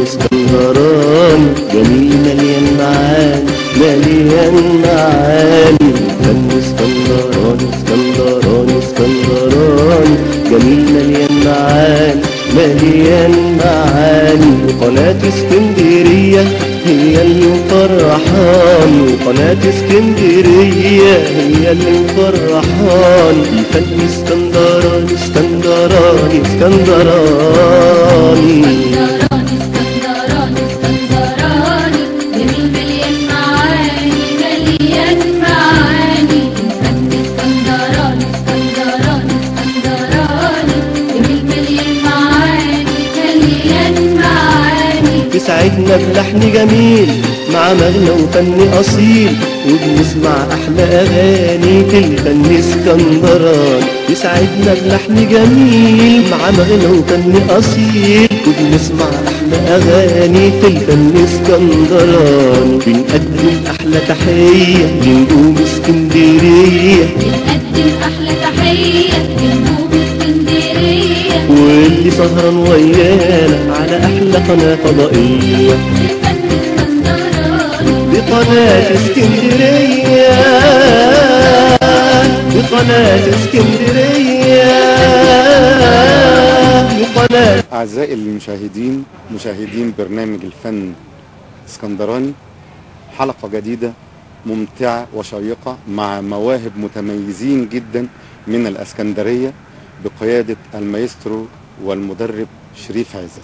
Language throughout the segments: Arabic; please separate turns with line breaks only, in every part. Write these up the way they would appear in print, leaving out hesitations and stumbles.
اسكندراني جميل مليان معاني مليان معاني. فن اسكندراني اسكندراني اسكندراني جميل مليان معاني مليان معاني. وقناة اسكندرية هي اللي مفرحاني وقناة اسكندرية هي اللي مفرحاني. الفن اسكندراني اسكندراني اسكندراني تسعدنا بلحن جميل مع مغنى وفن أصيل وبنسمع أحلى أغاني في الفن اسكندراني. تسعدنا بلحن جميل مع مغنى وفن أصيل وبنسمع أحلى أغاني في الفن اسكندراني. بنقدم أحلى تحية لنجوم اسكندرية
بنقدم أحلى تحية لنجوم اسكندرية
واللي سهران ويانا على أحلى قناة فضائية بقناة اسكندرية بقناة اسكندرية بقناة.
أعزائي المشاهدين مشاهدين برنامج الفن اسكندراني، حلقة جديدة ممتعة وشيقة مع مواهب متميزين جدا من الاسكندرية بقيادة المايسترو والمدرب شريف عزت.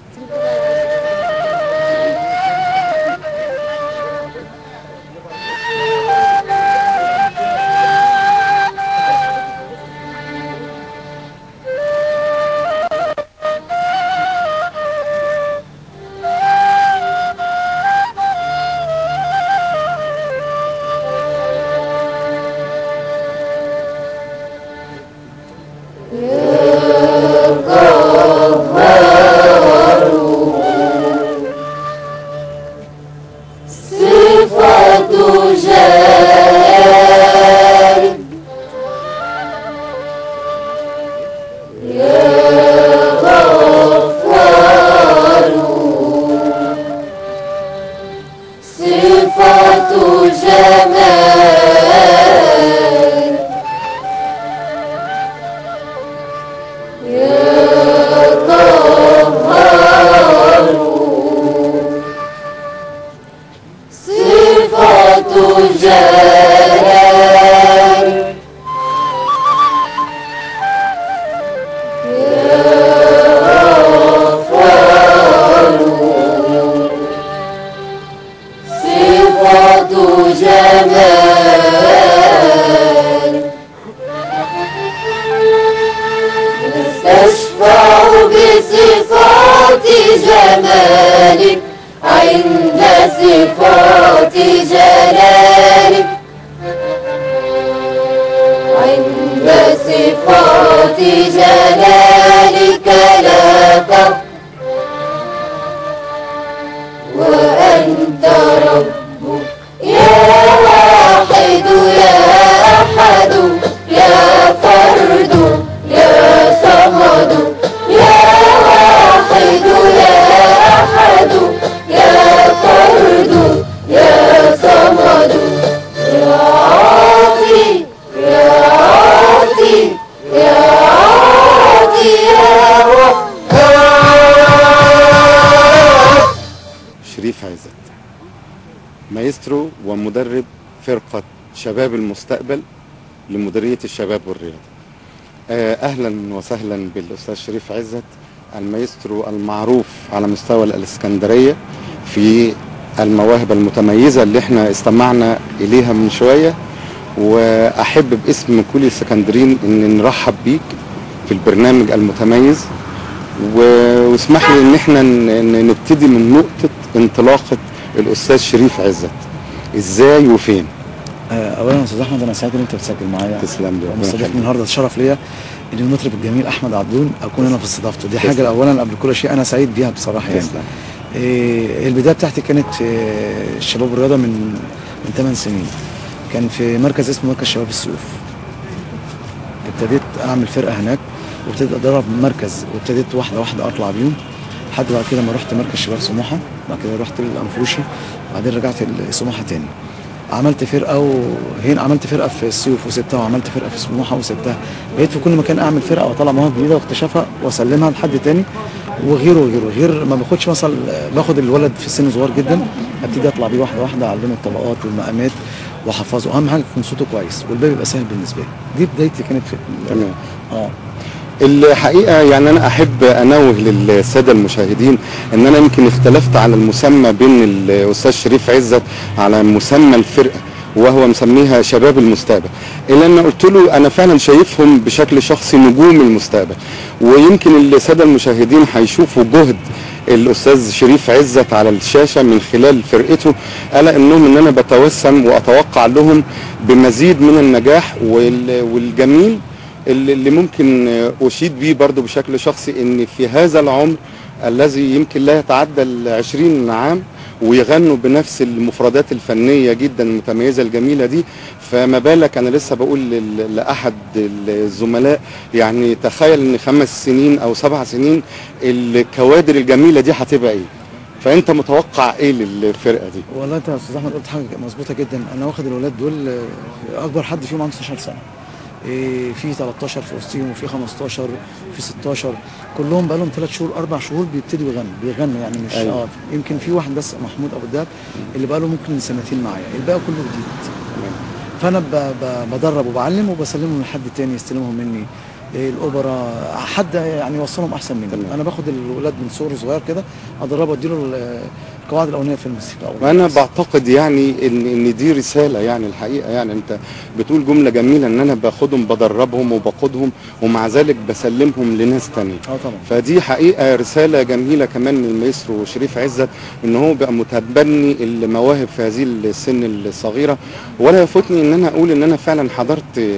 شريف عزت مايسترو ومدرب فرقة شباب المستقبل لمديرية الشباب والرياضة. أهلا وسهلا بالأستاذ شريف عزت المايسترو المعروف على مستوى الإسكندرية في المواهب المتميزة اللي احنا استمعنا إليها من شوية. وأحب باسم كل الاسكندريين إن نرحب بيك في البرنامج المتميز، واسمح لي إن احنا نبتدي من نقطة انطلاقة الأستاذ شريف عزت، إزاي وفين؟
اولا يا استاذ احمد انا سعيد ان انت بتسجل معايا.
تسلم لي.
مستضيفني النهارده، شرف ليا ان المطرب الجميل احمد عبدون اكون انا في استضافته. دي حاجه اولا قبل كل شيء انا سعيد بيها بصراحه يعني.
تسلم.
البدايه بتاعتي كانت في الشباب والرياضه من 8 سنين، كان في مركز اسمه مركز شباب السيوف. ابتديت اعمل فرقه هناك وابتديت ادرب مركز، وابتديت واحده واحده اطلع بيهم لحد بعد كده ما رحت مركز شباب سموحه، بعد كده رحت الانفوشي، بعدين رجعت سموحه تاني. عملت فرقه وهنا عملت فرقه في السيوف وسبتها، وعملت فرقه في سموحه وسبتها. بقيت في كل مكان اعمل فرقه واطلع مواهب جديده واكتشفها واسلمها لحد تاني، وغيره وغيره. غير ما باخدش مثلا، باخد الولد في سن صغير جدا ابتدي اطلع بيه واحده واحده، اعلمه الطبقات والمقامات واحفظه. اهم حاجه يكون صوته كويس والباقي يبقى سهل بالنسبه لي. دي بدايتي كانت في
تمام.
اه
الحقيقه يعني انا احب انوه للساده المشاهدين ان انا يمكن اختلفت على المسمى بين الاستاذ شريف عزت على مسمى الفرقه، وهو مسميها شباب المستقبل، الا انا قلت له انا فعلا شايفهم بشكل شخصي نجوم المستقبل. ويمكن الساده المشاهدين هيشوفوا جهد الاستاذ شريف عزت على الشاشه من خلال فرقته، الا انهم ان انا بتوسم واتوقع لهم بمزيد من النجاح والجميل اللي ممكن اشيد بيه برضو بشكل شخصي، ان في هذا العمر الذي يمكن لا يتعدى 20 عام ويغنوا بنفس المفردات الفنيه جدا المتميزه الجميله دي. فما بالك انا لسه بقول لاحد الزملاء يعني تخيل ان 5 سنين او 7 سنين الكوادر الجميله دي هتبقى ايه؟ فانت متوقع ايه للفرقه دي؟
والله انت يا استاذ احمد قلت حاجه مظبوطه جدا. انا واخد الولاد دول اكبر حد فيهم عنده 16 سنه، في 13 في وسطهم وفي 15 في 16، كلهم بقى لهم 3 شهور 4 شهور بيبتدوا يغنوا يعني مش
أيوة.
يمكن في واحد بس محمود ابو الدهب اللي بقى له ممكن سنتين معايا، الباقي كله جديد. فانا بدرب وبعلم وبسلمهم لحد تاني يستلمهم مني. الاوبرا حد يعني يوصلهم احسن مني. انا باخد الولاد من صغره صغير كده ادربه اديله القواعد الاولانيه في الموسيقى.
وانا بعتقد يعني ان دي رساله يعني الحقيقه، يعني انت بتقول جمله جميله ان انا باخدهم بدربهم وبقودهم ومع ذلك بسلمهم لناس تانية.
طبعا.
فدي حقيقه رساله جميله كمان من المايسترو شريف عزت ان هو بقى متبني المواهب في هذه السن الصغيره. ولا يفوتني ان انا اقول ان انا فعلا حضرت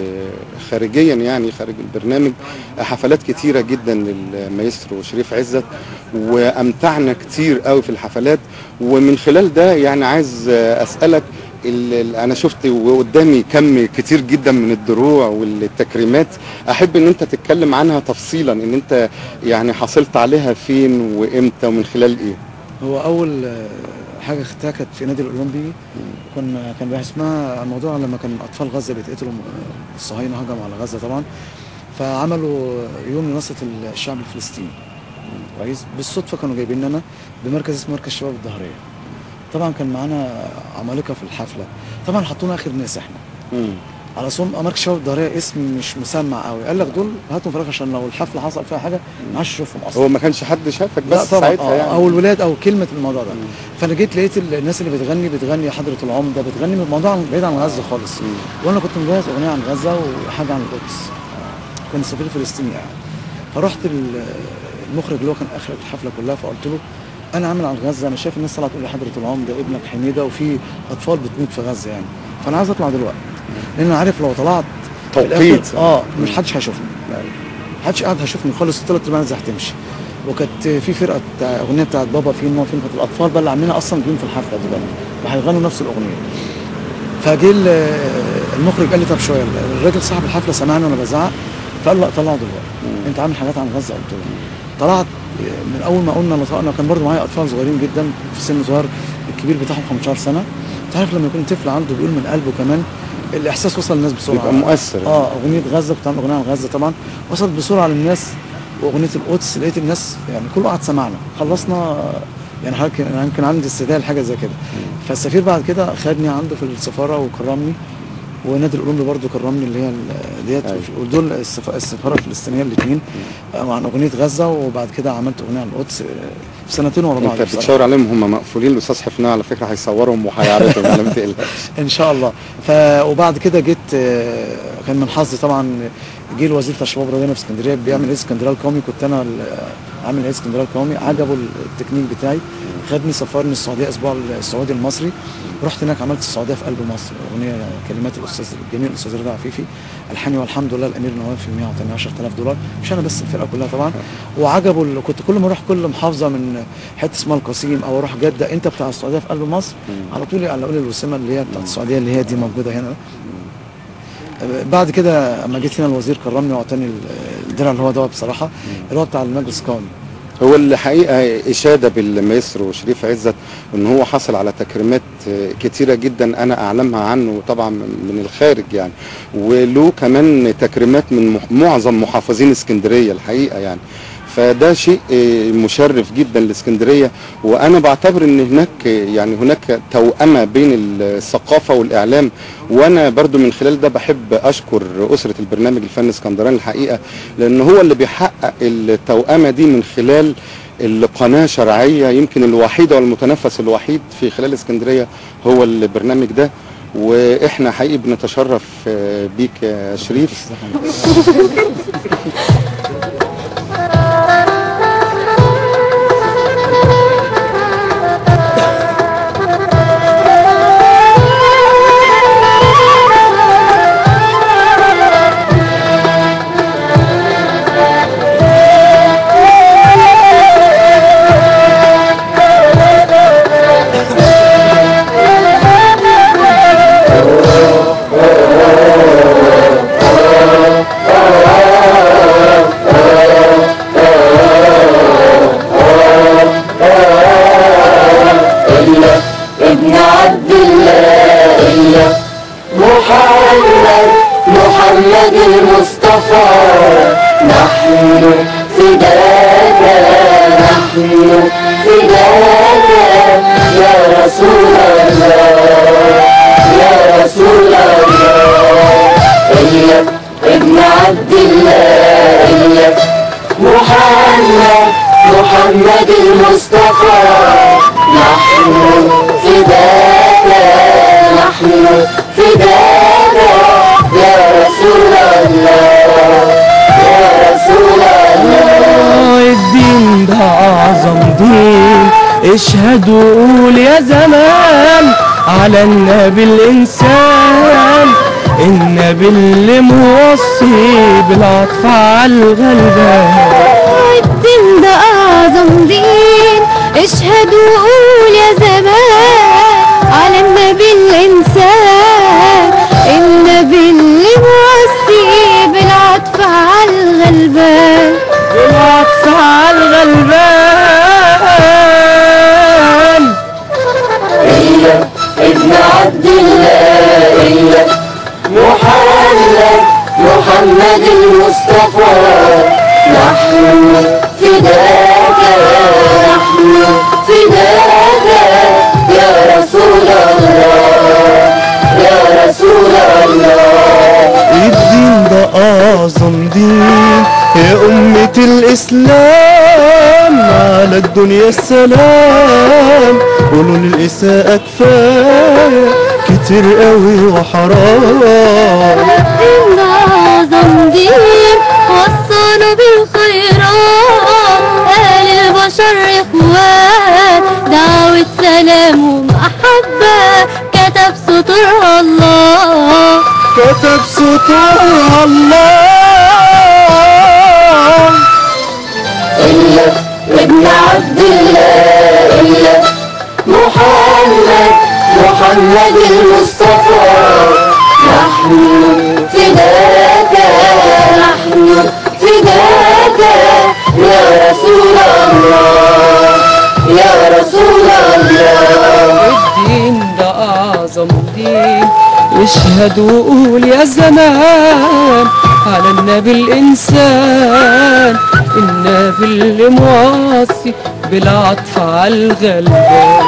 خارجيا يعني خارج البرنامج حفلات كتيره جدا للمايسترو شريف عزت، وامتعنا كتير قوي في الحفلات. ومن خلال ده يعني عايز اسالك، انا شفت وقدامي كم كتير جدا من الدروع والتكريمات، احب ان انت تتكلم عنها تفصيلا، ان انت يعني حصلت عليها فين وامتى ومن خلال ايه؟
هو اول حاجه خدتها كانت في نادي الاولمبي. كان اسمها الموضوع لما كان اطفال غزه بيتقتلوا، الصهاينه هجموا على غزه طبعا، فعملوا يوم لنصره الشعب الفلسطيني. كويس. بالصدفه كانوا جايبين لنا بمركز اسمه مركز شباب الظهريه. طبعا كان معانا عمالقه في الحفله، طبعا حطونا اخر ناس احنا. على صوم مركز شباب الظهريه اسم مش مسمع قوي، قال لك دول هاتهم فراغ عشان لو الحفله حصل فيها حاجه ما عادش اشوفهم اصلا.
هو ما كانش حد شافك
لا
بس
طبعا
ساعتها يعني
او الولاد او كلمه الموضوع ده. فانا جيت لقيت الناس اللي بتغني حضره العمده بتغني الموضوع بعيد عن غزه خالص. وانا كنت مجهز اغنيه عن غزه وحاجه عن القدس، كان سفير فلسطيني يعني. فرحت المخرج اللي هو كان اخر الحفله كلها، فقلت له انا عامل عن غزه، انا شايف الناس طالعه تقول لي حضره العمده ابنك حميده وفي اطفال بتموت في غزه يعني، فانا عايز اطلع دلوقتي لان انا عارف لو طلعت
توقيت
مش حدش هيشوفني، محدش قاعد هيشوفني خالص، الثلاث ارباع الناس هتمشي. وكانت في فرقه اغنيه بتاعت بابا فين هو فين، كانت الاطفال بقى اللي عاملينها اصلا جايين في الحفله دلوقتي وهيغنوا نفس الاغنيه. فجه المخرج قال لي طب شويه، الراجل صاحب الحفله سمعني وانا بزعق، فقال له لا طلعوا دلوقتي، انت عامل حاجات عن غزه. قلت له طلعت. من اول ما قلنا نطقنا كان برضو معايا اطفال صغيرين جدا في سن صغير، الكبير بتاعهم 15 سنه. انت عارف لما يكون طفل عنده بيقول من قلبه كمان، الاحساس وصل للناس بسرعه،
بيبقى مؤثر.
اغنيه غزه، كنت عامل اغنيه عن غزه طبعا، وصلت بسرعه للناس. واغنيه القدس لقيت الناس يعني كله قعد سمعنا، خلصنا يعني حضرتك انا يمكن عندي استعداد لحاجه زي كده. فالسفير بعد كده خدني عنده في السفاره وكرمني، ونادي الاولمبي برضه كرمني اللي هي ديت. ودول السفاره الفلسطينيه الاثنين عن اغنيه غزه. وبعد كده عملت اغنيه عن القدس في سنتين ورا بعض.
انت بتشاور عليهم هم مقفولين، الاستاذ حفناء على فكره هيصورهم وهيعرضهم على ما تقلقش
ان شاء الله. وبعد كده جيت، كان من حظي طبعا جه الوزير بتاع الشباب والرياضه في اسكندريه بيعمل عيد اسكندريه القومي، كنت انا عامل عيد اسكندريه القومي، عجبه التكنيك بتاعي، خدني سفرني السعوديه اسبوع السعودي المصري. رحت هناك عملت السعوديه في قلب مصر، اغنيه كلمات الاستاذ الجميل الاستاذ رضا عفيفي، الحاني والحمد لله الامير نواف في 110,000 دولار، مش انا بس الفرقه كلها طبعا. وعجبه كنت كل ما اروح كل محافظه من حته اسمها القصيم او اروح جده، انت بتاع السعوديه في قلب مصر، على طول اقول الوسيمه اللي هي بتاعت السعوديه اللي هي دي موجوده هنا. بعد كده اما جيت هنا الوزير كرمني واعطاني الدرع اللي هو ده بصراحه اللي هو بتاع المجلس القومي،
هو الحقيقة إشادة بالمايسترو شريف عزت إن هو حصل على تكريمات كتيرة جدا أنا أعلمها عنه طبعا من الخارج يعني، وله كمان تكريمات من معظم محافظين اسكندرية الحقيقة يعني. فده شيء مشرف جدا لاسكندريه، وانا بعتبر ان هناك توأمه بين الثقافه والاعلام، وانا برضو من خلال ده بحب اشكر اسره البرنامج الفني اسكندراني الحقيقه، لان هو اللي بيحقق التوأمه دي من خلال القناه شرعيه يمكن الوحيده والمتنفس الوحيد في خلال اسكندريه هو البرنامج ده، واحنا حقيقي بنتشرف بيك يا شريف.
محمد المصطفى نحن فداك، نحن فداك يا رسول الله، يا رسول الله. إياك ابن عبد الله، إياك محمد المصطفى نحن فداك، نحن فداك يا رسول الله، يا رسول الله.
الدين ده أعظم دين، اشهد وقول يا زمان على النبي الإنسان، النبي اللي موصي بالعطف على الغلبان.
الدين ده أعظم دين، اشهد وقول يا زمان على النبي الإنسان، النبي اللي موصي بالعطف على الغلبان،
بالعطف على الغلبان.
إياك ابن عبد الله، إياك محمد المصطفى نحن فداك، نحن فداك يا رسول الله، يا رسول الله.
الدين ده أعظم دين يا أمة الإسلام، على الدنيا السلام، قولوا للإساءة كفاية كتير قوي وحرام.
الدين ده أعظم دين وصانا بالخيرات، أهل البشر إخوان، دعوة سلام ومحبة كتب سطرها الله،
كتب سطرها الله.
إياك ابن عبد الله، إياك محمد المصطفى نحن فداك، نحن فداك يا رسول الله، يا رسول الله.
الدين ده أعظم دين، اشهد وقول يا زمان على النبي الإنسان، النبي اللي موصي بالعطف على الغلبان.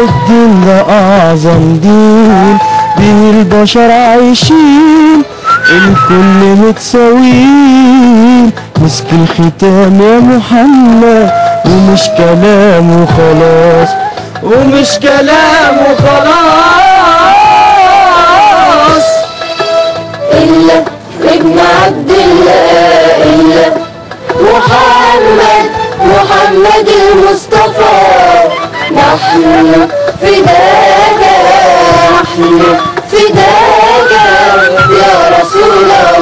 الدين ده أعظم دين، بيه البشر عايشين، الكل متساويين، مسك الختام يا محمد، ومش كلام وخلاص، ومش كلام وخلاص.
إياك ابن عبد الله، إياك محمد المصطفى نحن فداك، نحن فداك يا رسول الله،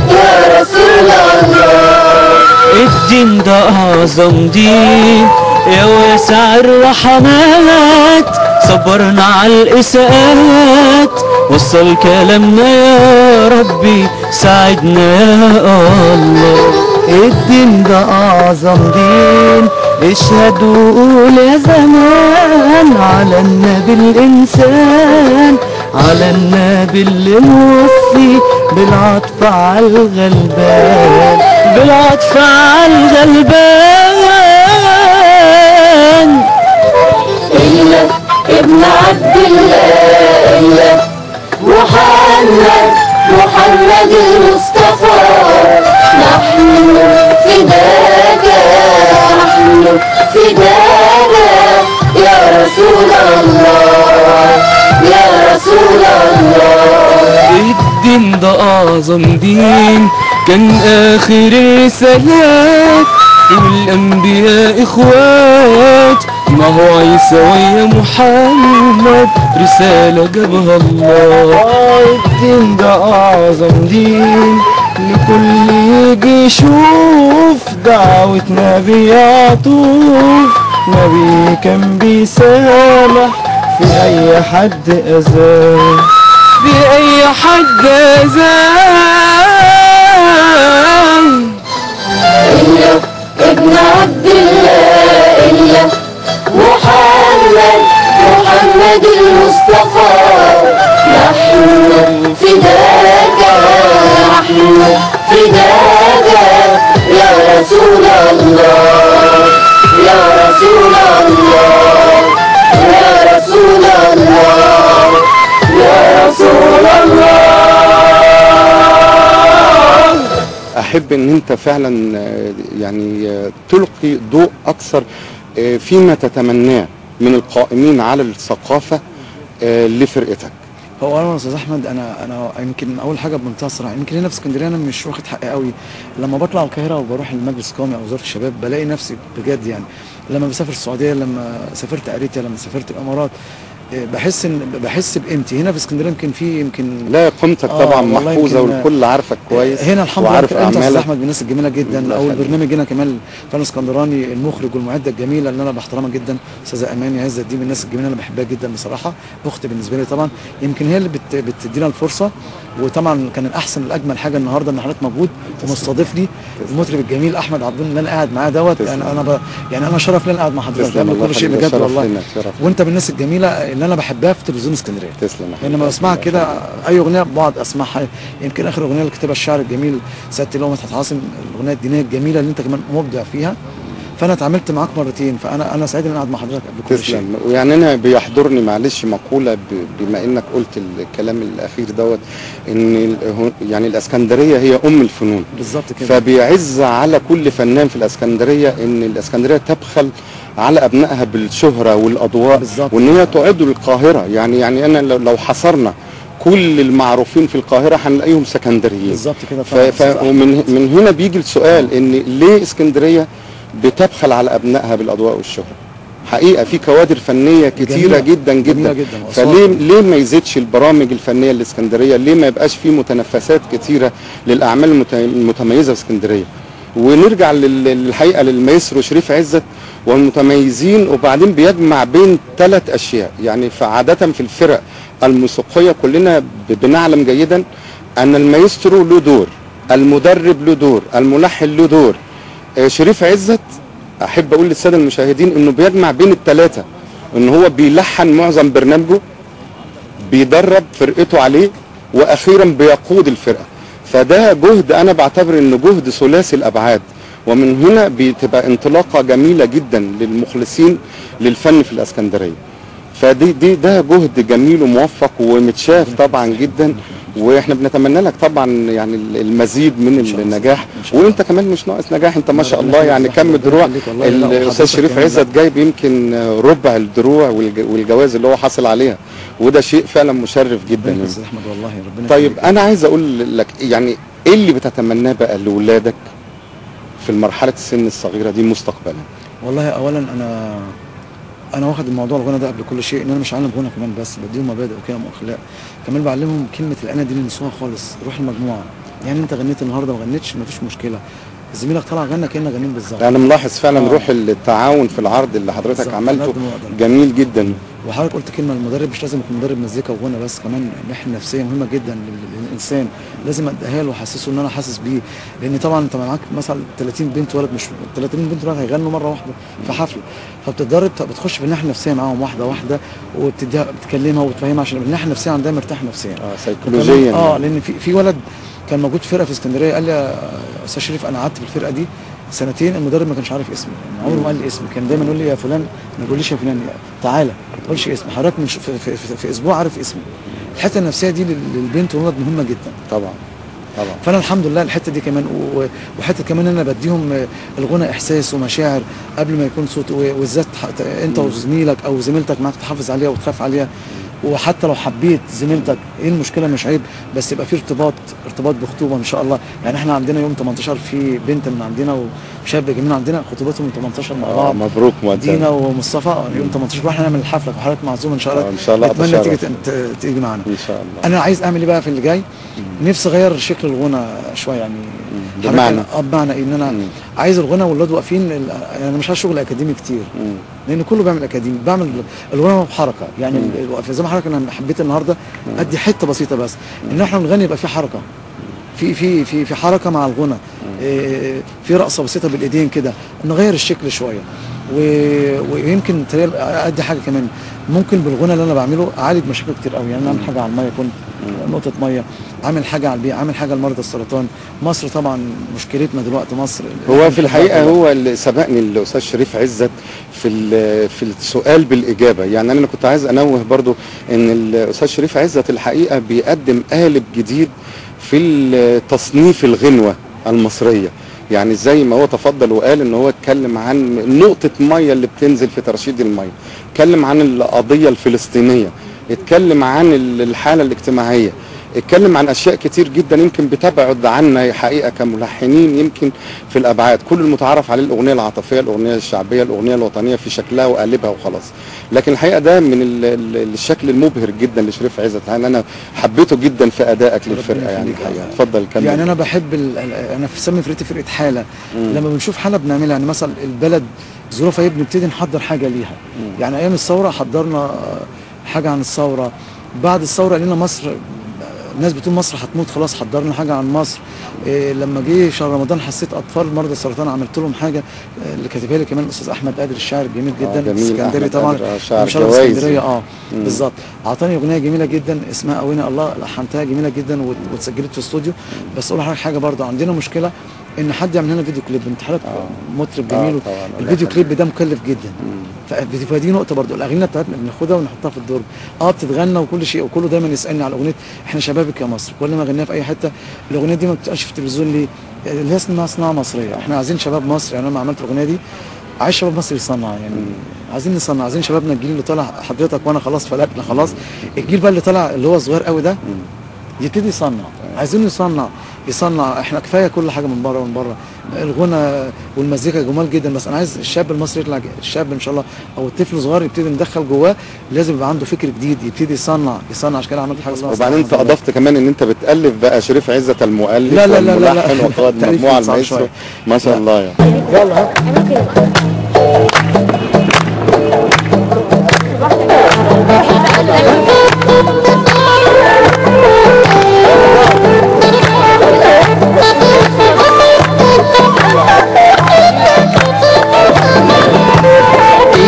يا رسول الله.
الدين ده أعظم دين يا واسع الرحمات، صبرنا على الإساءات، وصل كلامنا يا ربي، ساعدنا يا الله.
الدين ده أعظم دين، اشهد وقول يا زمان على النبي الإنسان، على النبي اللي موصي بالعطف على الغلبان، بالعطف على الغلبان.
إلا ابن عبد الله، إلا محمد المصطفى، نحن فداك، نحن فداك يا رسول الله، يا رسول الله.
الدين ده أعظم دين، كان آخر رسالات والأنبياء إخوات، ما هو عيسى ويا محمد رسالة جابها الله.
الدين ده أعظم دين، لكل يجي يشوف دعوة نبي يعطوف، نبي كان بيسامح في أي حد أذاه،
في أي حد أذاه.
إلا ابن عبد الله، إلا محمد المصطفى، نحن فداك، نحن فداك يا رسول الله، يا رسول الله، يا رسول الله، يا رسول الله.
احب ان انت فعلا يعني تلقي ضوء اكثر فيما تتمناه من القائمين على الثقافه لفرقتك.
هو انا يا استاذ احمد، انا يمكن اول حاجه بمنتهى الصراحه، يمكن هنا في اسكندريه انا مش واخد حقي قوي. لما بطلع القاهره وبروح المجلس القومي او وزاره الشباب بلاقي نفسي بجد يعني. لما بسافر السعوديه، لما سافرت اريتريا، لما سافرت الامارات، بحس بقيمتي. هنا في اسكندريه يمكن
لا، قيمتك طبعا محفوظه والكل عارفك كويس.
هنا الحمد لله
وعارف
انت استاذ
اعمالك.
احمد من الناس الجميله جدا. اول برنامج هنا كمال فن اسكندراني، المخرج والمعده الجميله اللي انا بحترمها جدا استاذه اماني عزت، دي من الناس الجميله اللي بحبها جدا بصراحه، اختي بالنسبه لي طبعا. يمكن هي اللي بتدينا الفرصه. وطبعا كان الاحسن الاجمل حاجه النهارده ان حضرتك موجود ومستضيفني المطرب الجميل احمد عبدون اللي انا قاعد معاه دوت. يعني انا شرف لي انا قاعد مع حضرتك، بعمل كل شيء بجد والله.
وانت
من الناس الجميله اللي انا بحبها في تلفزيون اسكندريه.
تسلم.
لما بسمعها كده اي اغنيه بقعد اسمعها. يمكن اخر اغنيه اللي كتبها الشاعر الجميل سيادة اللواء مدحت عاصم، الاغنيه الدينيه الجميله اللي انت كمان مبدع فيها. فانا اتعاملت معاك مرتين، فانا سعيد ان انا قاعد مع حضرتك قبل كل شيء.
تسلم. ويعني انا بيحضرني معلش مقوله بما انك قلت الكلام الاخير دوت، ان يعني الاسكندريه هي ام الفنون.
بالظبط كده.
فبيعز على كل فنان في الاسكندريه ان الاسكندريه تبخل على ابنائها بالشهره والاضواء، وان هي تعد للقاهره. يعني انا لو حصرنا كل المعروفين في القاهره هنلاقيهم سكندريين.
بالظبط كده.
ومن هنا بيجي السؤال، ان ليه اسكندريه بتبخل على ابنائها بالاضواء والشهره؟ حقيقه في كوادر فنيه كتيره جدا جدا. فليه ما يزيدش البرامج الفنيه الاسكندريه؟ ليه ما يبقاش في متنفسات كتيره للاعمال المتميزه في اسكندريه؟ ونرجع للحقيقه للمايسترو شريف عزت والمتميزين، وبعدين بيجمع بين 3 اشياء. يعني فعاده في الفرق الموسيقيه كلنا بنعلم جيدا ان المايسترو له دور، المدرب له دور، الملحن له دور. شريف عزت احب اقول للساده المشاهدين انه بيجمع بين ال3، ان هو بيلحن معظم برنامجه، بيدرب فرقته عليه، واخيرا بيقود الفرقه. فده جهد انا بعتبر انه جهد ثلاثي الابعاد، ومن هنا بتبقى انطلاقه جميله جدا للمخلصين للفن في الاسكندريه. ده جهد جميل وموفق ومتشاف طبعا جدا، واحنا بنتمنى لك طبعا يعني المزيد من النجاح. وانت كمان مش ناقص نجاح، انت ما شاء الله يعني كم دروع. الاستاذ شريف عزت جايب يمكن ربع الدروع والجوائز اللي هو حاصل عليها، وده شيء فعلا مشرف جدا يعني.
احمد والله ربنا.
طيب انا عايز اقول لك يعني ايه اللي بتتمناه بقى لاولادك في المرحله السن الصغيره دي مستقبلا؟
والله اولا انا واخد الموضوع الغنى ده قبل كل شيء، ان انا مش عالم غنى كمان بس، بديهم مبادئ وقيم واخلاق. كمان بعلمهم كلمه الانا دي ننسوها خالص، روح المجموعه. يعني انت غنيت النهارده ما غنيتش مفيش مشكله، زميلك طلع غنى كانك غنيت بالظبط.
انا ملاحظ فعلا روح التعاون في العرض اللي حضرتك عملته جميل جدا.
وحضرتك قلت كلمه، المدرب مش لازم يكون مدرب مزيكا وغنى بس، كمان الناحيه النفسيه مهمه جدا للانسان، لازم اديها له واحسسه ان انا حاسس بيه، لان طبعا انت معاك مثلا 30 بنت ولد، مش 30 بنت ولد هيغنوا مره واحده في حفله، فبتتدرب بتخش في الناحيه النفسيه معاهم واحده واحده، وبتديها بتكلمها وتفهمها عشان الناحيه النفسيه عندها مرتاح نفسيا.
سيكولوجيا.
لان في ولد كان موجود في فرقه في اسكندريه، قال لي يا استاذ شريف انا قعدت في الفرقه دي سنتين، المدرب ما كانش عارف اسمي، عمره ما قال لي اسمي، كان دايما يقول لي يا فلان، ما تقوليش يا فلان، تعالى ما تقولش اسمي، حضرتك من في اسبوع عارف اسمي. الحته النفسيه دي للبنت والولد مهمه جدا.
طبعا.
فانا الحمد لله الحته دي كمان، وحته كمان انا بديهم الغنى احساس ومشاعر قبل ما يكون صوت، وبالذات انت وزميلك او زميلتك معاك تحافظ عليها وتخاف عليها، وحتى لو حبيت زميلتك ايه المشكله، مش عيب، بس يبقى في ارتباط بخطوبه ان شاء الله. يعني احنا عندنا يوم 18 في بنت من عندنا وشاب جاي من عندنا خطوبتهم 18 مع بعض.
مبروك
دينا ومصطفى يوم 18 واحنا نعمل الحفله، وحضرتك معزوم ان شاء الله.
ان شاء الله
اتمنى تيجي معانا
ان شاء الله.
انا عايز اعمل ايه بقى في اللي جاي؟ نفسي اغير شكل الغنى شويه، يعني بمعنى ان انا عايز الغنى والولاد واقفين، انا مش عايز شغل اكاديمي كتير، لان كله بيعمل اكاديمي، بعمل الغنى بحركه، يعني زي ما حضرتك انا حبيت النهارده ادي حته بسيطه بس ان احنا بنغني يبقى في حركه، في حركه مع الغنى، في رقصه بسيطه بالايدين كده، نغير الشكل شويه، ويمكن ادي حاجه كمان، ممكن بالغنى اللي انا بعمله اعالج مشاكل كتير قوي. يعني انا اعمل حاجه على الميه، كنت نقطه ميه، عامل حاجه على البيئه، عامل حاجه لمرضى السرطان. مصر طبعا مشكلتنا دلوقتي مصر،
هو في الحقيقه هو اللي سبقني الاستاذ شريف عزت في السؤال بالاجابه. يعني انا كنت عايز انوه برضو ان الاستاذ شريف عزت الحقيقه بيقدم قالب جديد في تصنيف الغنوه المصريه. يعني زي ما هو تفضل وقال ان هو اتكلم عن نقطه ميه اللي بتنزل في ترشيد الميه، اتكلم عن القضيه الفلسطينيه، اتكلم عن الحاله الاجتماعيه، اتكلم عن اشياء كتير جدا يمكن بتبعد عنا حقيقه كملحنين، يمكن في الابعاد كل المتعارف عليه الاغنيه العاطفيه، الاغنيه الشعبيه، الاغنيه الوطنيه في شكلها وقالبها وخلاص. لكن الحقيقه ده من الشكل المبهر جدا لشريف عزت، يعني انا حبيته جدا في ادائك للفرقه. يعني الحقيقه اتفضل كمل.
يعني انا بحب انا في سمي فرقتي فرقه حاله، لما بنشوف حاله بنعملها، يعني مثلا البلد ظروفها ايه بنبتدي نحضر حاجه ليها. يعني ايام الثوره حضرنا حاجه عن الثوره، بعد الثوره لقينا مصر، الناس بتقول مصر هتموت خلاص، حضرنا حاجه عن مصر. لما جه شهر رمضان حسيت اطفال مرضى السرطان، عملت لهم حاجه اللي كاتبها لي كمان الاستاذ احمد قادر الشاعر الجميل جدا،
اسكندري
طبعا،
شاعر اسكندريه.
بالظبط، اعطاني اغنيه جميله جدا اسمها قوينا الله، لحنتها جميله جدا واتسجلت في استوديو. بس اقول لحضرتك حاجه برضه، عندنا مشكله ان حد يعمل لنا فيديو كليب. انت حضرتك مطرب جميل، الفيديو كليب ده مكلف جدا، فدي نقطه برضه. الاغاني بتاعتنا بناخدها ونحطها في الدرج، بتتغنى وكل شيء، وكله دايما يسالني على الاغنيه، احنا شبابك يا مصر، كل ما غنيها في اي حته. الاغنيه دي ما بتبقاش في التلفزيون ليه؟ اللي هي اسمها صناعه مصريه، احنا عايزين شباب مصر. يعني انا لما عملت الاغنيه دي عايز شباب مصر يصنع، يعني عايزين نصنع، عايزين شبابنا الجيل اللي طالع، حضرتك وانا خلاص فلتنا خلاص، الجيل بقى اللي طالع اللي هو صغير قوي ده يبتدي يصنع، عايزين يصنع. احنا كفايه كل حاجه من بره، الغنى والمزيكا جمال جدا، بس انا عايز الشاب المصري يطلع، الشاب ان شاء الله او الطفل الصغير يبتدي ندخل جواه، لازم يبقى عنده فكر جديد، يبتدي يصنع. عشان كده عملت حاجه اسمها.
وبعدين انت اضفت كمان ان انت بتالف بقى شريف عزت المؤلف
والملحن
وقائد مجموعه المايسترو، ما شاء الله. يعني
يلا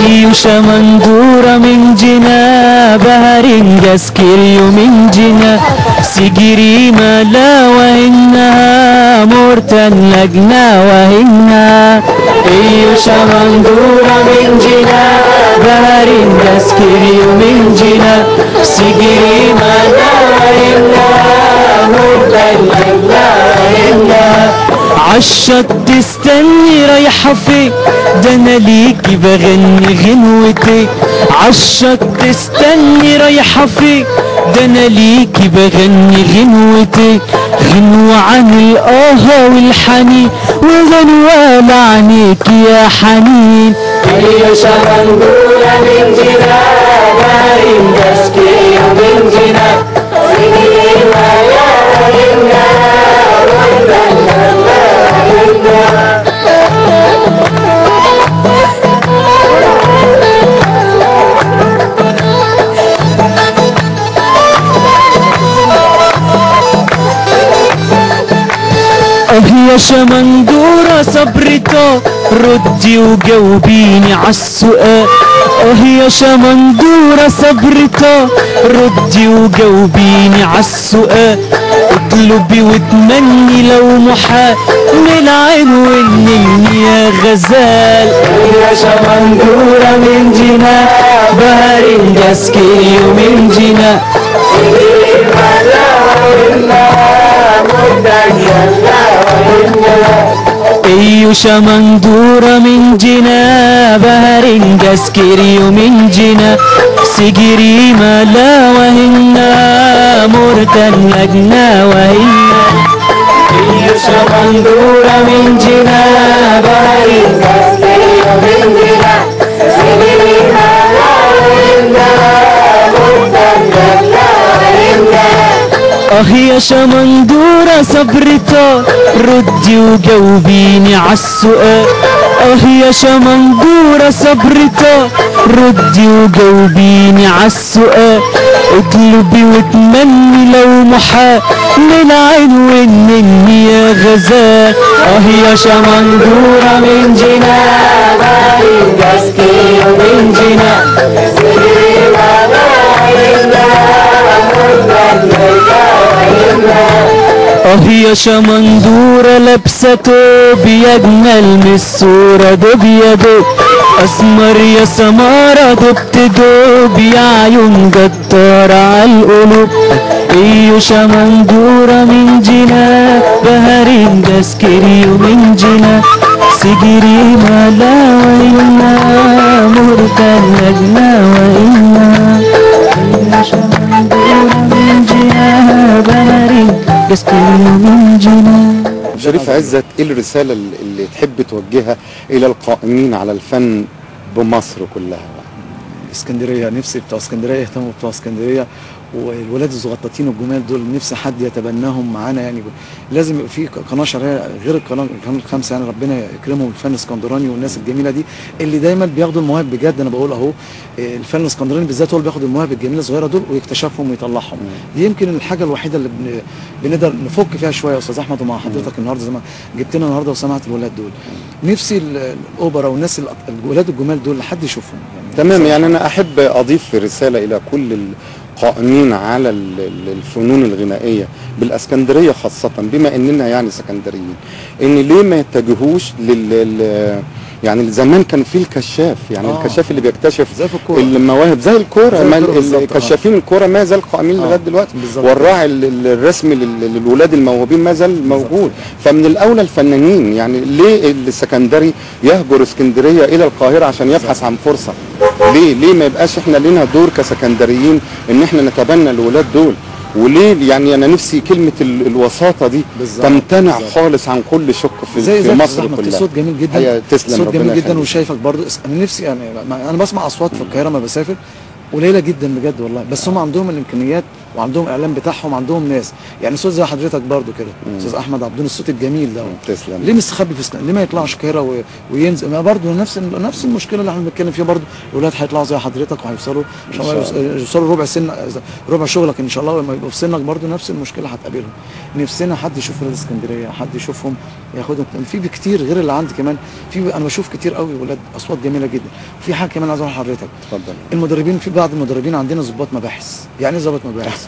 إيوشا مندورة من جنا بهرنجس كيريو من جنا سيجري ملا وإنها مورتن لجنا وإنها إيوشا مندورة من جنا بهرنجس كيريو من جنا سيجري ملا وإنها مورتن لجنا وإنها عالشط تستني رايحة فين، ده انا ليكي بغني غنوتي. عالشط تستني رايحة فين، ده انا ليكي بغني غنوتي. غنوة عن الآه والحنين، وغنوة لعنيك يا حنين. هي شمندولة من جنا دارين تسكي من جنا سنين ويا إنا يا شمندورة صبرته ردي وجاوبيني عالسؤال. يا شمندورة صبرته ردي وجاوبيني عالسؤال. اطلبي واتمني لو محال من العين والنني يا غزال. يا شمندورة من جنا بهرين جاسكي ومن جنا ايو شمندورة من جنا بهرين جاسكي ومن جنا سجري ملا وهنا مرتن لجنا وهنا. ايو شمندورة من جنا بهرين جاسكي ومن جنا سجري ملا وهنا مرتن لجنا وهنا. يا شمندورة صبرته ردي وجاوبيني عالسؤال. يا شمندورة صبرته ردي وجاوبيني عالسؤال. اطلبي واتمني لو محال من العين والنني يا غزال. يا شمندورة من جنا بهرين جاسكي ومن جنا يا شمندورة لابسة توب يجمل من الصورة دوب يا دوب. اسمر يا سمارة دبت دوب يا عيون جدارة عالقلوب. ايو شمندورة من جنا بهرين جاسكري ومن جنا سجري ملا وإنا مرتن لجنا وإنا. ايو شمندورة من جنا بهرين جاسكري ومن جنا.
شريف عزت، ايه الرسالة اللي تحب توجهها الى القائمين على الفن بمصر كلها؟
اسكندريه، نفسي بتوع اسكندريه يهتموا بتوع اسكندريه، والولاد الصغطاطين الجمال دول نفسي حد يتبناهم معانا. يعني لازم يبقى في قناه شرعيه غير القناه الخمسه، يعني ربنا يكرمهم الفن الاسكندراني والناس الجميله دي اللي داايما بياخدوا المواهب بجد. انا بقول اهو الفن الاسكندراني بالذات هو اللي بياخد المواهب الجميله الصغيره دول ويكتشفهم ويطلعهم. دي يمكن الحاجه الوحيده اللي بنقدر نفك فيها شويه يا استاذ احمد. ومع حضرتك النهارده زي ما جبت لنا النهارده وسمعت الولاد دول، نفسي الاوبرا والناس الولاد الجمال دول حد يشوفهم. يعني
تمام. يعني انا احب اضيف رساله الى كل قائمين على الفنون الغنائيه بالاسكندريه خاصه، بما اننا يعني سكندريين، ان ليه ما يتجهوش يعني زمان كان في الكشاف، يعني الكشاف اللي بيكتشف
زي في الكورة
المواهب زي الكوره، كشافين الكوره ما زال قائمين لغايه دلوقتي، والراعي الرسمي للولاد الموهوبين ما زال موجود. فمن الاولى الفنانين، يعني ليه السكندري يهجر اسكندريه الى القاهره عشان يبحث عن فرصه؟ ليه ما يبقاش احنا لنا دور كسكندريين ان احنا نتبنى الولاد دول؟ وليه يعني انا نفسي كلمه الوساطه دي تمتنع خالص عن كل شك في مصر كلها.
صوت جميل جدا،
تسلم،
صوت جميل جدا. وشايفك برضو انا نفسي، يعني انا بسمع اصوات في القاهره ما بسافر قليله جدا بجد والله، بس هم عندهم الامكانيات وعندهم اعلام بتاعهم، عندهم ناس، يعني صوت زي حضرتك برضو كده استاذ احمد عبدون، الصوت الجميل ده.
تسلم.
ليه مستخبي في ليه ما يطلعش القاهره وينزل؟ ما برضو نفس المشكله اللي احنا بنتكلم فيها، برضو الاولاد هيطلعوا زي حضرتك وهيوصلوا ان شاء الله، يوصلوا ربع شغلك ان شاء الله، لما يبقوا في سنك برضو نفس المشكله هتقابلهم. نفسنا حد يشوف ولاد اسكندريه، حد يشوفهم ياخدهم في بكتير غير اللي عندي كمان. انا بشوف كتير قوي ولاد اصوات جميله جدا. في حاجه كمان عايز اقول لحضرتك،
اتفضل.
المدربين، في بعض المدربين عندنا ضباط مباحث. يعني ايه ضابط مباحث؟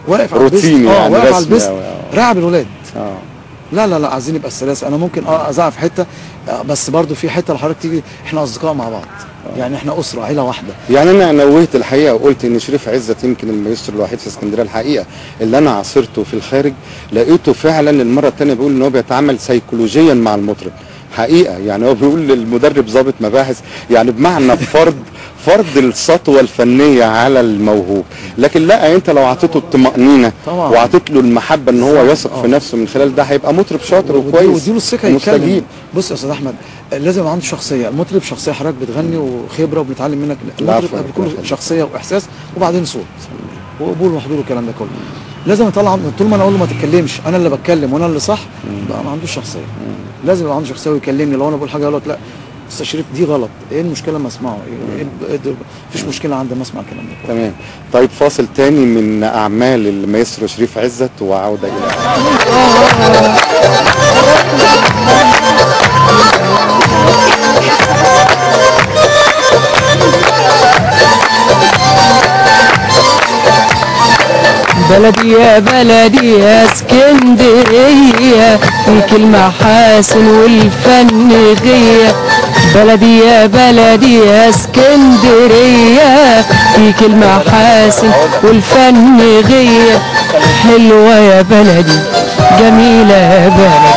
واقف على
البيست،
يعني واقف على البيست راعب الولاد. لا عايزين يبقى السلاسه. انا ممكن ازعق في حته، بس برضو في حته لحضرتك تيجي احنا اصدقاء مع بعض، يعني احنا اسره عيله واحده.
يعني انا نوهت الحقيقه وقلت ان شريف عزت يمكن المايسترو الوحيد في اسكندريه الحقيقه اللي انا عاصرته في الخارج، لقيته فعلا المره الثانيه بيقول ان هو بيتعامل سيكولوجيا مع المطرب حقيقه. يعني هو بيقول للمدرب ضابط مباحث، يعني بمعنى فرض السطوه الفنيه على الموهوب. لكن لا، انت لو اعطيته الطمانينه واعطيت له المحبه ان هو يثق في نفسه، من خلال ده هيبقى مطرب شاطر وكويس
واديله الثقه يتكلم. بص يا استاذ احمد، لازم يبقى عنده شخصيه. المطرب شخصيه، حضرتك بتغني وخبره وبنتعلم منك. المطرب بيكون شخصيه واحساس وبعدين صوت وقبول وحضور والكلام ده كله. لازم يطلع. طول ما انا اقول له ما تتكلمش، انا اللي بتكلم وانا اللي صح، بقى ما عندوش شخصيه. لازم يبقى عنده شخصيه ويكلمني. لو انا بقول حاجه يقول لك لا استاذ شريف دي غلط، ايه المشكله لما اسمعه؟ مفيش مشكله عندي ما اسمع الكلام ده.
تمام. طيب فاصل تاني من اعمال المايسترو شريف عزت وعوده الى
بلدي يا بلدي يا اسكندرية فيك المحاسن والفن غية. بلدي يا بلدي يا اسكندرية فيك المحاسن والفن غية. حلوة يا بلدي جميلة يا بلدي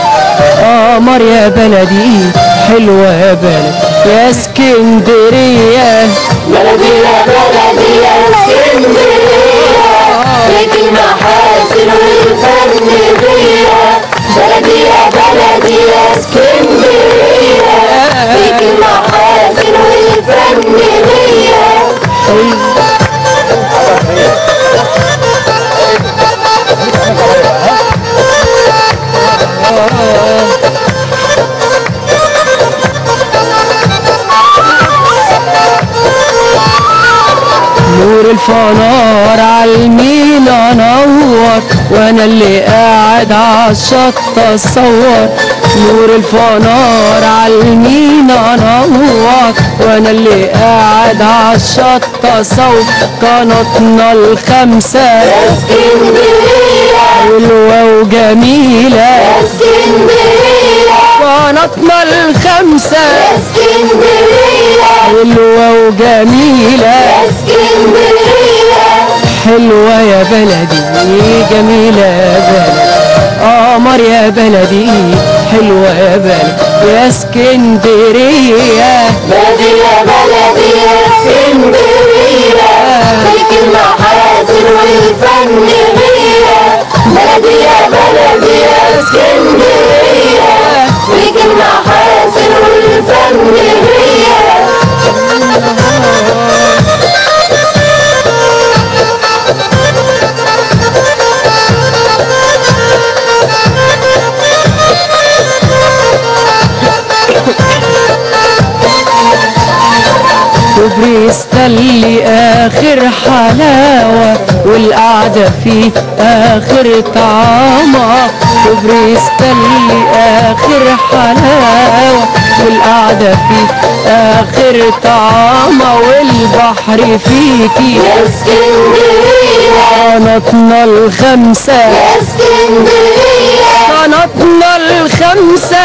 قمر يا بلدي حلوة يا بلدي يا اسكندرية.
بلدي يا بلدي يا اسكندرية فيك المحاسن والفن غية. بلدي يا بلدي يا اسكندرية فيك المحاسن والفن غية.
نور الفنار عالمينا نور وانا اللي قاعد عالشط اصور. نور الفنار عالمينا نور وانا اللي قاعد عالشط اصور. قناتنا الخمسة
يا اسكندرية
حلوة وجميلة
يا اسكندرية
قناتنا الخمسة
يا اسكندرية
حلوة وجميلة
يا اسكندرية.
حلوة يا بلدي جميلة يا بلدي قمر يا بلدي حلوة يا بلدي يا اسكندرية.
بلدي يا بلدي يا اسكندرية فيك المحاسن والفن غية. بلدي يا بلدي يا اسكندرية فيك المحاسن والفن غية.
كوبري ستانلي اخر حلاوة والقعدة فيه اخر طعامة. كوبري ستانلي اخر حلاوة والقعدة فيه اخر طعامة. والبحر فيكي
يا اسكندرية
قناتنا الخمسة
يا اسكندرية
قناتنا الخمسة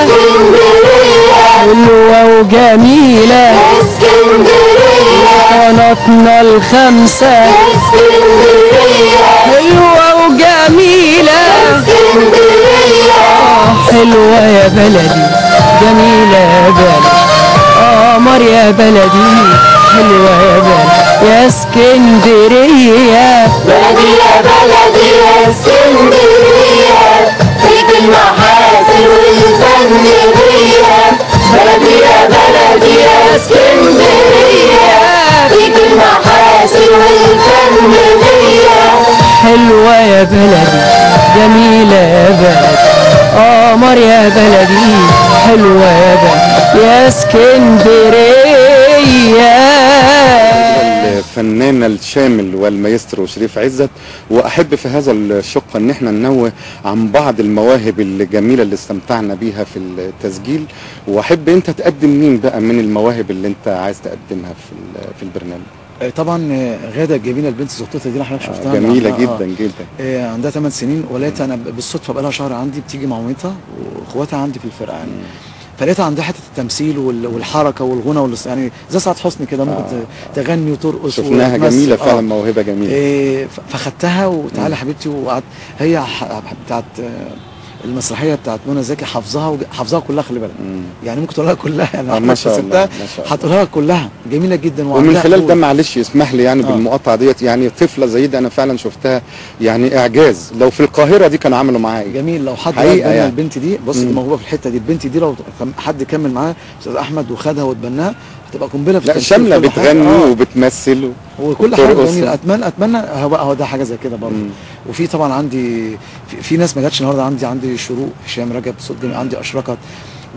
اسكندرية
حلوة وجميلة
يا اسكندرية
قناتنا الخمسة
اسكندرية
حلوة وجميلة
اسكندرية.
حلوة يا بلدي جميلة يا بلدي قمر يا بلدي حلوة يا بلدي يا اسكندرية.
بلدي يا بلدي يا اسكندرية فيك المحاسن والفن غية. بلدي يا بلدي يا اسكندرية فيك المحاسن والفن غية.
حلوة يا بلدي جميلة يا بلدي قمر يا بلدي حلوة يا بلدي يا اسكندرية.
الفنان الشامل والمايسترو شريف عزت. واحب في هذا الشق ان احنا ننوه عن بعض المواهب الجميله اللي استمتعنا بيها في التسجيل. واحب انت تقدم مين بقى من المواهب اللي انت عايز تقدمها في البرنامج.
طبعا غاده الجميله البنت الزقطوطه دي اللي حضرتك شفتها
جميله جدا جدا.
عندها 8 سنين ولقيتها انا بالصدفه بقى لها شهر عندي بتيجي مع مامتها واخواتها عندي في الفرقه يعني. فلقيتها عندها حته التمثيل والحركه والغنى يعني زي سعاد حسني كده ممكن تغني وترقص.
شفناها جميله فعلا موهبه جميله.
فخدتها وتعالى حبيبتي وقعدت هي بتاعت المسرحيه بتاعت منى زكي حافظاها كلها خلي بالك. يعني ممكن تقولها كلها يعني
ما شاء الله
هتقولها كلها جميله جدا.
ومن خلال ده معلش اسمح لي يعني بالمقاطعه ديت يعني طفله زي دي انا فعلا شفتها يعني اعجاز. لو في القاهره دي كانوا عملوا معاها
جميل. لو حد
يعني.
البنت دي بص دي موهوبه في الحته دي. البنت دي لو حد كمل معاها استاذ احمد وخدها واتبناها هتبقى قنبله في
التمثيل. لا شامله بتغني وبتمثل
وكل حاجه جميله. اتمنى هو ده حاجه زي كده برضه. وفي طبعا عندي في ناس ما جاتش النهارده. عندي شروق هشام رجب صوت جميل. عندي اشرقت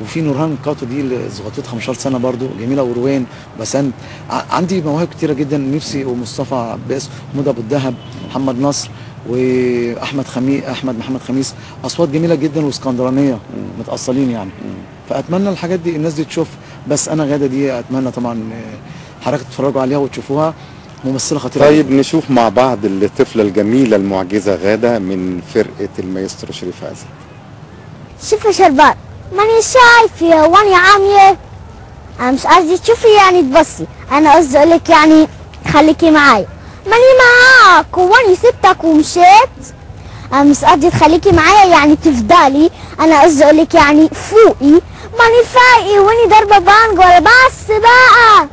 وفي نورهان كاتو دي اللي صغيرتها 15 سنه برضو جميله، وروان وبسنت. عندي مواهب كتيره جدا نفسي، ومصطفى عباس ومدى ابو الدهب، محمد نصر واحمد محمد خميس، اصوات جميله جدا واسكندرانيه متاصلين يعني. فاتمنى الحاجات دي الناس دي تشوف. بس انا غاده دي اتمنى طبعا حضرتك تتفرجوا عليها وتشوفوها، ممثله خطيره.
طيب نشوف مع بعض الطفله الجميله المعجزه غاده من فرقه المايسترو شريف عزت.
شوف يا شربات، ماني شايفة واني عامية. انا مش قصدي تشوفي يعني تبصي، انا قصدي اقولك يعني خليكي معايا. ماني معاك واني سبتك ومشيت. انا مش قصدي تخليكي معايا يعني تفضلي، انا قصدي اقولك يعني فوقي. ماني فايقي واني ضاربة بانج ولا بس بقى.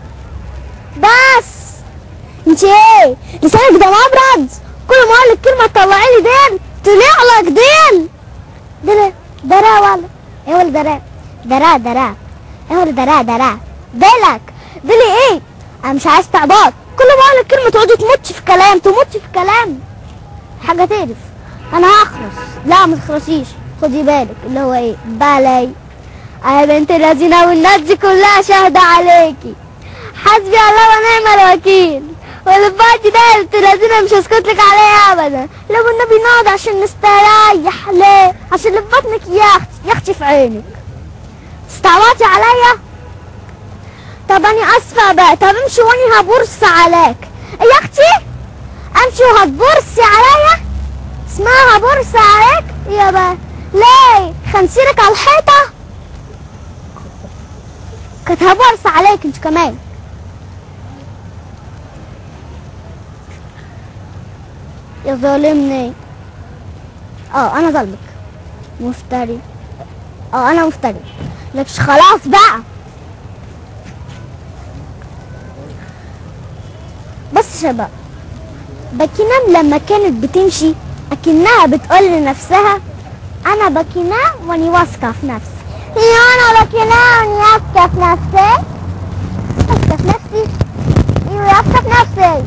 بس انت ايه لسانك ده مبرد؟ كل ما اقولك كلمة تطلعي لي ديل طلع لك ديل. درا ولا ايه ولا درا ايه ولا درا ديلك ديلي ايه؟ انا مش عايز تعباط، كل ما اقولك كلمه تقعدي تمطي في كلام حاجه تقرف. انا هخرس. لا ما تخرسيش، خدي بالك اللي هو ايه بالي. يا بنت الذين والناس دي كلها شاهده عليكي. حسبي الله ونعم الوكيل. والباقي ده يا بنت الذين مش هسكت لك عليه ابدا. لو النبي نقعد عشان نستريح. ليه؟ عشان اللي في بطنك يا اختي في عينك. استعوضتي عليا؟ طب انا اسفه بقى. طب امشي واني هبرص عليك يا اختي. امشي وهتبرصي عليا؟ اسمها هبرص عليك يا بقى. ليه؟ خنسيرك على الحيطه؟ كانت هبرص عليك انت كمان. يا ظالمني. انا ظالمك مفتري. انا مفتري لكش خلاص بقى. بس شباب، باكينام لما كانت بتمشي اكنها بتقول لنفسها انا باكينام واني واثقه في نفسي. انا باكينام واني واثقه في نفسي. واثقه في نفسي؟ ايوه واثقه في نفسي.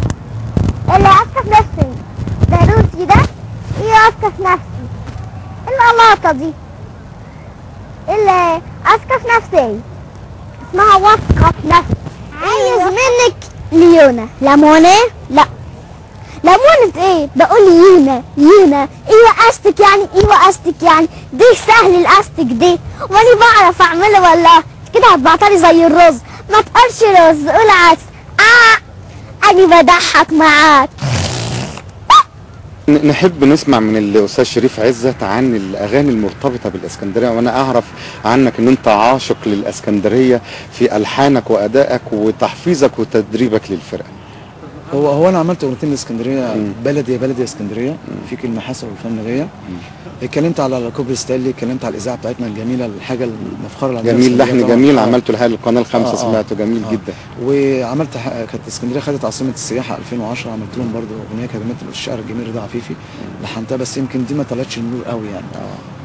اللي واثقه في نفسي ده روسي ده. ايه واثقه في نفسي؟ اللقطه دي اللي واثقه في نفسي اسمها واثقه في نفسي. عايز منك ليونا. ليمونه؟ لا ليمونة ايه؟ بقول يونا. ايوه استك يعني دي سهل الاستك دي، واني بعرف اعمله والله. كده هتبعتلي زي الرز. ما تقولش رز، قول عدس. اني بضحك معاك.
نحب نسمع من الاستاذ شريف عزت عن الاغاني المرتبطه بالاسكندريه، وانا اعرف عنك ان انت عاشق للاسكندريه في الحانك وادائك وتحفيظك وتدريبك للفرقه.
هو انا عملت اغنيتين لاسكندريه، بلدي يا بلدي يا اسكندريه، في كلمه حسن والفن ليا. اتكلمت على كوبري ستانلي، اتكلمت على الاذاعه بتاعتنا الجميله، الحاجه المفخره اللي عندنا.
جميل، لحن جميل عملته لها للقناه الخامسه. سمعته جميل جدا.
وعملت كانت اسكندريه خدت عاصمه السياحه 2010، عملت لهم برضه اغنيه كلمات الشاعر الجميل رضا عفيفي لحنتها، بس يمكن دي ما طلعتش النور قوي يعني.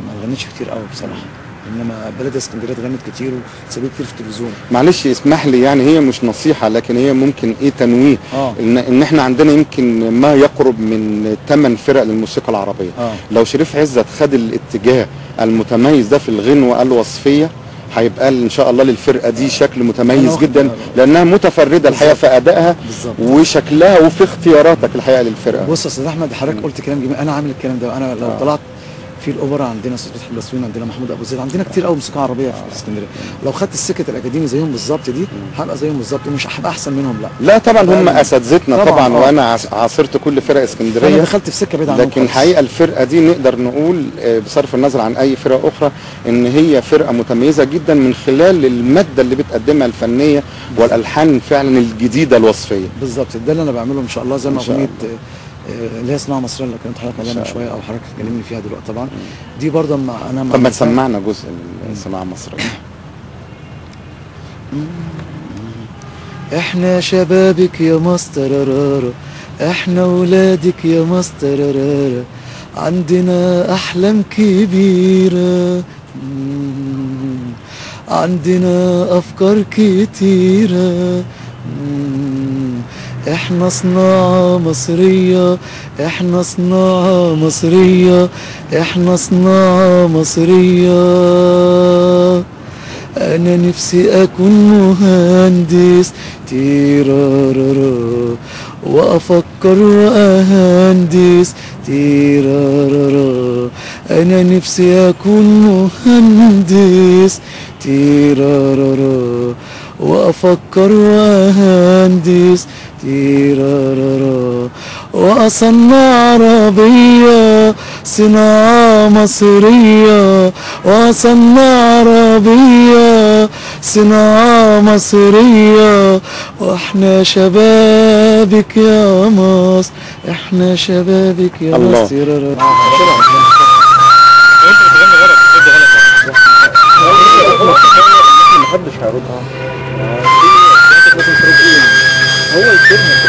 ما غنتش كتير قوي بصراحه. انما بلد اسكندريه اتغنت كتير واتسابت كتير في التلفزيون.
معلش اسمح لي، يعني هي مش نصيحه لكن هي ممكن تنويه. ان احنا عندنا يمكن ما يقرب من 8 فرق للموسيقى العربيه. لو شريف عزت خد الاتجاه المتميز ده في الغنوه الوصفيه هيبقى ان شاء الله للفرقه دي شكل متميز جدا، لانها متفرده الحقيقه في ادائها وشكلها وفي اختياراتك الحقيقه للفرقه.
بص يا استاذ احمد، حضرتك قلت كلام جميل، انا عامل الكلام ده. انا لو طلعت في الاوبرا عندنا استاذ فتحي البسويني، عندنا محمود ابو زيد، عندنا كتير قوي موسيقى عربيه في اسكندريه. لو خدت السكه الاكاديمي زيهم بالظبط دي هبقى زيهم بالظبط، ومش هبقى احسن منهم. لا
طبعا هم اساتذتنا طبعا. وانا عاصرت كل فرق اسكندريه.
انا دخلت في سكه بعيد عنهم،
لكن الحقيقه الفرقه دي نقدر نقول بصرف النظر عن اي فرقه اخرى ان هي فرقه متميزه جدا من خلال الماده اللي بتقدمها الفنيه والالحان فعلا الجديده الوصفيه.
بالظبط، ده اللي انا بعمله ان شاء الله. زي ما اغنيه اللي هي صناعه مصريه اللي كانت حضرتك عليها من شويه، او حضرتك تكلمني فيها دلوقتي طبعا، دي برضه انا
طب ما تسمعنا جزء من صناعه مصريه.
احنا شبابك يا مستررارة، احنا ولادك يا مستررارة، عندنا احلام كبيره، عندنا افكار كتيره، احنا صناعة مصرية، احنا صناعة مصرية، احنا صناعة مصرية، انا نفسي اكون مهندس تيرارارا وافكر واهندس تيرارارا انا نفسي اكون مهندس تيرارارا وافكر واهندس تيرارارا واصنع عربية صناعة مصرية واصنع عربية صناعة مصرية واحنا شبابك يا مصر احنا شبابك يا
الله.
مصر.
محدش هيردها.
هو يكرمك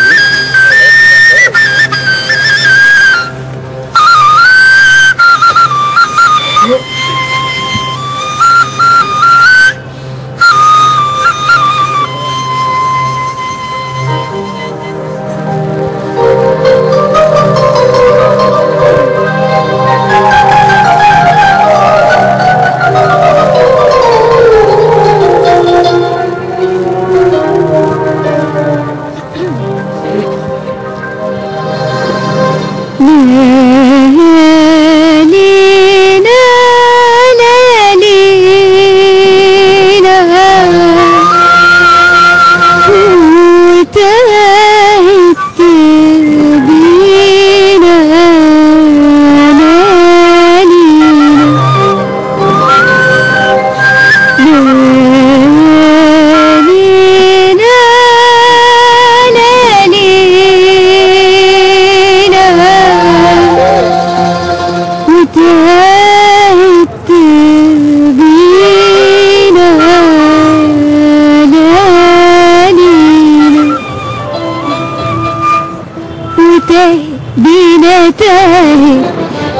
بينا تاهي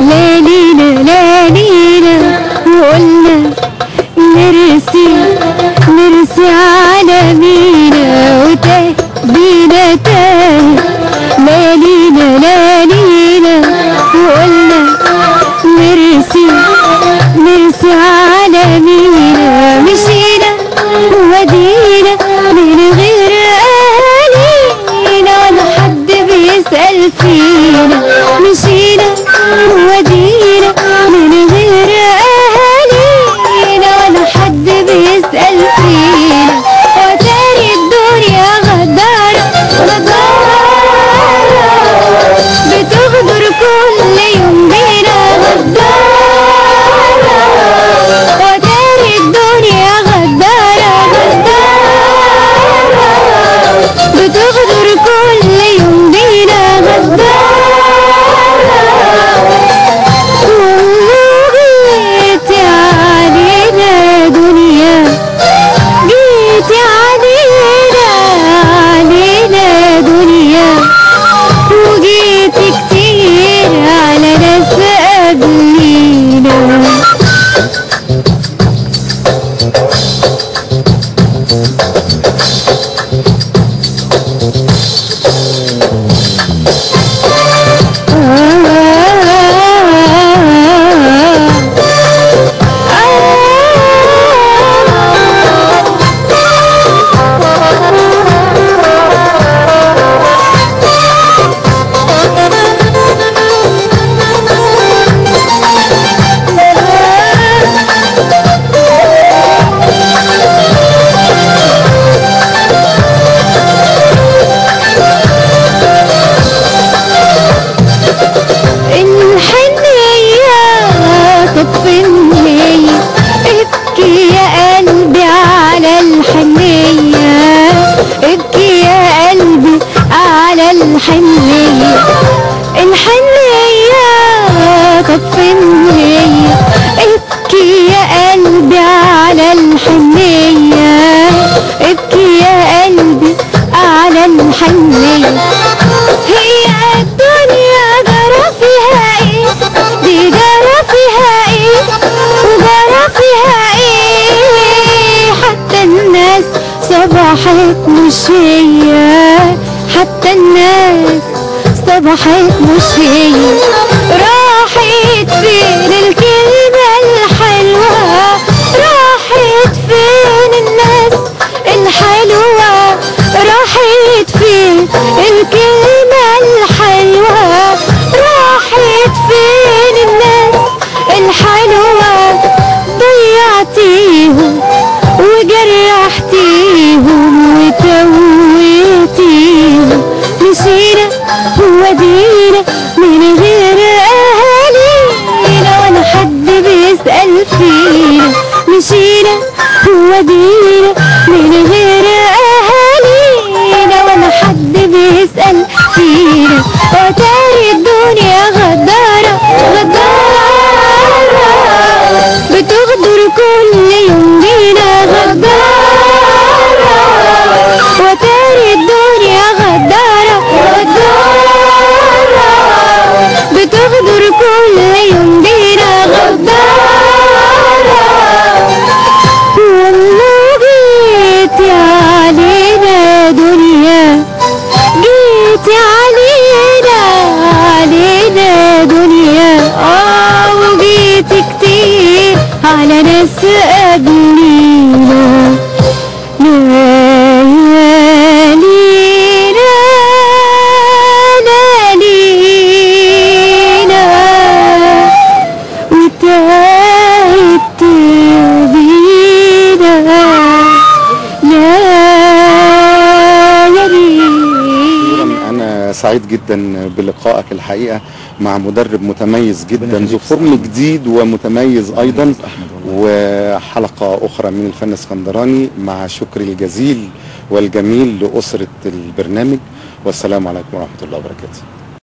ليلينا ليلينا وقلنا نرسي على مينا وتاهي بينا تاهي ليلينا ليلينا وقلنا نرسي على مينا مشينا ودينا من غير أهالينا ولا حد بيسأل فينا مشينا ودينا من غير أهالينا ولا حد بيسأل فينا وتاري الدنيا غدارة بتغدر كل يوم بينا غدارة وتاري الدنيا غدارة بتغدر كل يوم بينا جيتي علينا دنيا جيتي علينا دنيا وجيتي كتير على ناس قبلينا ابكي يا قلبي على الحنية ابكي يا قلبي على الحنية طب فين هي ابكي يا قلبي على الحنية ابكي يا قلبي على الحنية هي الدنيا جرى فيها ايه دي جرى فيها ايه وجرى فيها ايه حتى الناس صبحت مش هي حتى الناس صبحت مش هي راحت فين الكلمة الحلوة راحت فين ودينا من غير أهالينا ولا حد بيسأل فينا، مشينا ودينا من غير أهالينا ولا حد بيسأل فينا. وتاري الدنيا غدارة غدارة بتغدر كل يوم بينا غدارة. وتاري الدنيا غدارة غدارة بتغدر كل يوم بينا غدارة. والله جيتي علينا دنيا، جيتي علينا دنيا، وجيتي كتير على ناس قبلينا. ليالينا وتاهت بينا
أنا سعيد جدا بلقائك الحقيقة مع مدرب متميز جدا ذو فورم جديد ومتميز أيضا، وحلقة أخرى من الفن الاسكندراني مع شكري الجزيل والجميل لأسرة البرنامج، والسلام عليكم ورحمة الله وبركاته.